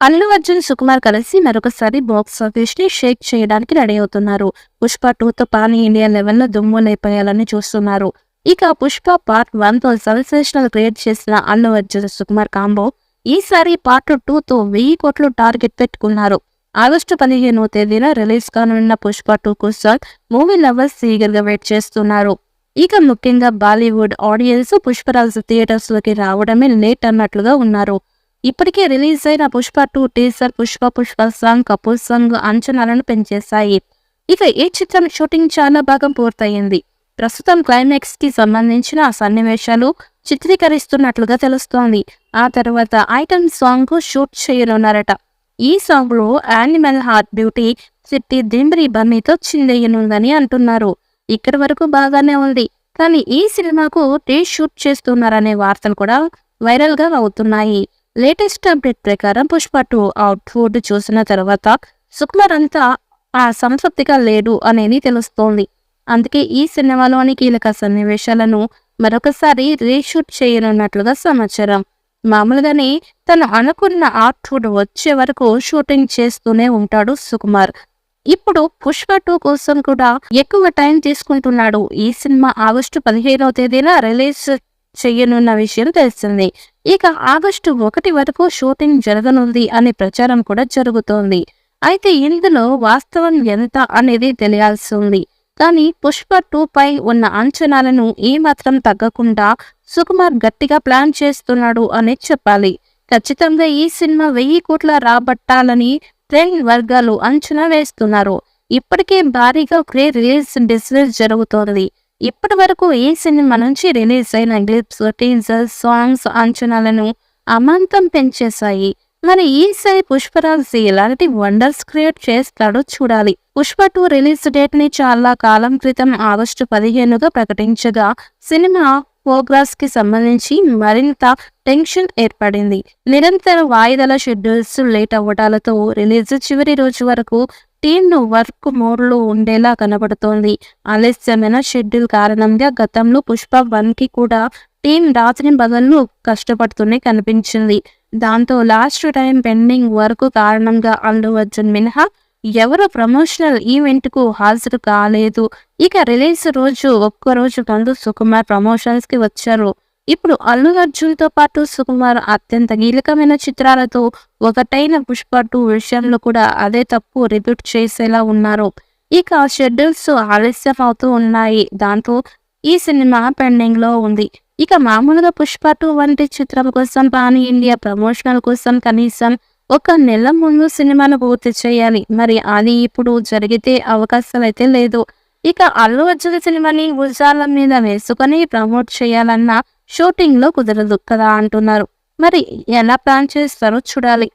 అల్లు అర్జున్, సుకుమార్ కలిసి మరొకసారి box office ని షేక్ చేయడానికి రెడీ అవుతున్నారు. పుష్ప 2తో పాన్ ఇండియా లెవెల్లో దుమ్ము లేపేయాలని చూస్తున్నారు. ఇక పుష్ప పార్ట్ 1తో సెన్సేషనల్ క్రియేట్ చేసిన అల్లు అర్జున్, సుకుమార్ కాంబో ఈసారి పార్ట్ 2తో 1000 కోట్లు టార్గెట్ పెట్టుకున్నారు. ఆగస్టు 15వ తేదీన రిలీజ్ కానున్న పుష్ప 2 కోసం మూవీ లవర్స్ ఈగర్ గా వెయిట్ చేస్తున్నారు. ఇక ముఖ్యంగా బాలీవుడ్ ఆడియన్స్ పుష్పరాజు థియేటర్స్ లోకి రావడమే లేట్ అన్నట్లుగా ఉన్నారు. ఇప్పటికే రిలీజ్ అయిన Pushpa 2 teaser, Pushpa song, couple song అంచనాలను పెంచేశాయి. ఇక ఈ చిత్రం షూటింగ్ చాలా భాగం పూర్తయింది. ప్రస్తుతం క్లైమాక్స్ కి సంబంధించిన సన్నివేశాలు చిత్రీకరిస్తున్నట్లుగా తెలుస్తోంది. ఆ తర్వాత ఐటమ్ సాంగ్ షూట్ చేయనున్నారట. ఈ సాంగ్ లో యానిమల్ హార్ట్ బ్యూటీ సిట్టి దింబ్రి బన్నీతో చిందేయనుందని అంటున్నారు. ఇక్కడి వరకు బాగానే ఉంది. కానీ ఈ సినిమాకు షూట్ చేస్తున్నారనే వార్తలు కూడా వైరల్ గా అవుతున్నాయి. లేటెస్ట్ అప్డేట్ ప్రకారం పుష్ప 2 అవుట్పుట్ చూసిన తర్వాత సుకుమార్ అంతా సంతృప్తిగా లేడు అనేది తెలుస్తోంది. అందుకే ఈ సినిమాలోని కీలక సన్నివేశాలను మరొకసారి రీషూట్ చేయనున్నట్లుగా సమాచారం. మామూలుగానే తను అనుకున్న అవుట్పుట్ వచ్చే వరకు షూటింగ్ చేస్తూనే ఉంటాడు సుకుమార్. ఇప్పుడు పుష్ప 2 కోసం కూడా ఎక్కువ టైం తీసుకుంటున్నాడు. ఈ సినిమా ఆగస్టు 15వ తేదీన రిలీజ్ చెయ్యనున్న విషయం తెలిసింది. ఇక ఆగస్టు 1 వరకు షూటింగ్ జరగనుంది అనే ప్రచారం కూడా జరుగుతోంది. అయితే ఇందులో వాస్తవం ఎంత అనేది తెలియాల్సి ఉంది. కానీ పుష్ప 2 పై ఉన్న అంచనాలను ఏమాత్రం తగ్గకుండా సుకుమార్ గట్టిగా ప్లాన్ చేస్తున్నాడు అని చెప్పాలి. ఖచ్చితంగా ఈ సినిమా 1000 కోట్ల రాబట్టాలని ట్రెండ్ వర్గాలు అంచనా వేస్తున్నారు. ఇప్పటికే భారీగా ప్రీ రిలీజ్ బిజినెస్ జరుగుతోంది. ఇప్పటి వరకు ఈ సినిమా నుంచి రిలీజ్ అయిన క్లిప్స్, టీజర్, సాంగ్స్ అంచనాలను అమాంతం పెంచేశాయి. మరి ఈసారి పుష్పరాజ్ ఎలాంటి వండర్స్ క్రియేట్ చేస్తాడో చూడాలి. పుష్ప 2 రిలీజ్ డేట్ ని చాలా కాలం క్రితం ఆగస్టు 15గా ప్రకటించగా సినిమా ప్రోగ్రెస్ కి సంబంధించి మరింత టెన్షన్ ఏర్పడింది. నిరంతర వాయిదాల షెడ్యూల్స్ లేట్ అవ్వడాలతో రిలీజ్ చివరి రోజు వరకు టీంను వర్క్ మోడ్లో ఉండేలా కనబడుతోంది. ఆలస్యమైన షెడ్యూల్ కారణంగా గతంలో పుష్ప 1కి కూడా టీం రాత్రి పగళ్ళు కష్టపడుతూనే కనిపించింది. దాంతో లాస్ట్ టైం పెండింగ్ వర్క్ కారణంగా అల్లు అర్జున్ మినహా ఎవరు ప్రమోషనల్ ఈవెంట్ కు హాజరు కాలేదు. ఇక రిలీజ్ రోజు ఒక్కరోజు ముందు సుకుమార్ ప్రమోషన్స్ కి వచ్చారు. ఇప్పుడు అల్లు అర్జున్ తో పాటు సుకుమార్ అత్యంత కీలకమైన చిత్రాలతో ఒకటైన పుష్ప 2 విషయంలో కూడా అదే తప్పు రిపీట్ చేసేలా ఉన్నారు. ఇక షెడ్యూల్స్ ఆలస్యం అవుతూ ఉన్నాయి. దాంతో ఈ సినిమా పెండింగ్ లో ఉంది. ఇక మామూలుగా పుష్ప 2 వంటి చిత్రం కోసం పాన్ ఇండియా ప్రమోషనల్ కోసం కనీసం 1 నెల ముందు సినిమాను పూర్తి చేయాలి. మరి అది ఇప్పుడు జరిగితే అవకాశాలు అయితే లేదు. ఇక అల్లు అర్జున్ సినిమాని భుజాల మీద వేసుకొని ప్రమోట్ చేయాలన్నా షూటింగ్ లో కుదరదు కదా అంటున్నారు. మరి ఎలా ప్లాన్ చేస్తారో చూడాలి.